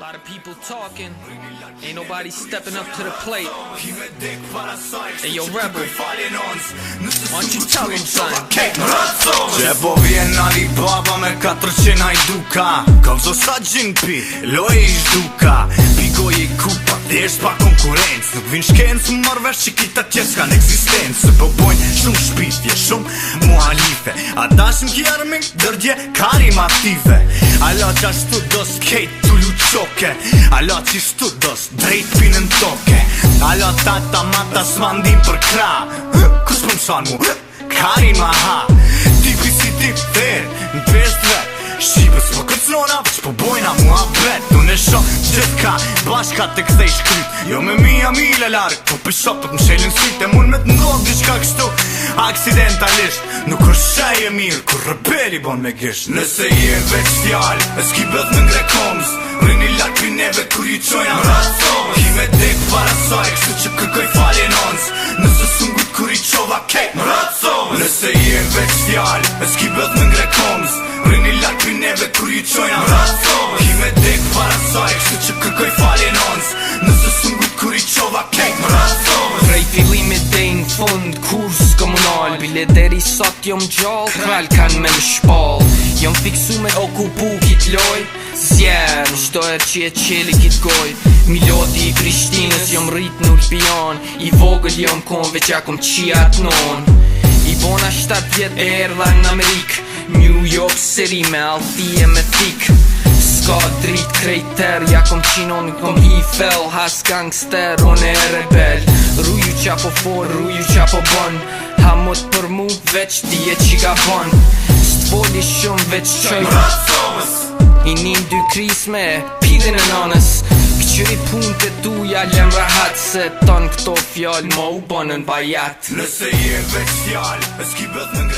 A lot of people talking, ain't nobody stepping up to the plate. Hey yo Rebel, why don't you tell them son? Që po vjen Ali Baba me 400 hajduka, kalzo sa gjinpi, loj i shduka. Pikoj i kupa, thjesht pa konkurencë, nuk vin shkencë, më marrvesh që kita tjes kanë eksistencë. Po bojnë shumë shpifje, shumë muhalife, ata shmë kjarëmin, dërdje karim aktive. Ala qashtu do skate tullu qoke, ala qishtu dos drejt pinën toke. Ala tata mata s'mandim për kra, kus për mësan mu, karim aha. Tipi si tip ther, në pesht vet, shqipës po kërcnona, që po bojna mua vet. Unë e shoh gjithë ka, bashka të kthej shkryt, jo me mija mile larg, po për shopët më shelin syt. E mun me të ndodh diçka kështu aksidentalisht, nuk është shaj e mirë kur rebeli bon me gisht. Nëse je veç fjall, e s'ki bëth me ngre komës, rini larg pi neve kur ju qojna mrazovës. Ki me dek para saj, kështu që kërkoj falje nonës, nëse sungut kur i qova kejt mrazovës. Nëse je veç fjall, e s'ki bëth me ngre komës, rini larg pi neve kur ju qojna mrazovës. Ki me dek para saj, kështu që kërkoj falje nonës, nëse sungut kur i qova kejt mrazovës. Prej fillimit dej në fund, kurs komunal, bile deri sot jom gjall, krall kan me më shpall. Jom fiksu me okupu kit loj, zjerë, shto e që e qeli kit goj. Miloti i Prishtinës jom rrit në Ulpion, i vogël jom kon veq ja kom qiat non. I bona 7 vjet e erdha në Amerik, New York City me althije me thik. Ska drit krejter, ja kom qinon, kom hi fel, has gangster, on e rebel. Ruju qa po for, ruju qa po bon, hamot për mu, veç dije qika bon. S'tfoli shumë veç qoj Mrazovës, i nin dy krisme, pidhin e nanës. Këqyri pun të tuja lem rahat, se ton këto fjall mo u bonën bajat. nëse je veç fjall, e s'ki bëth me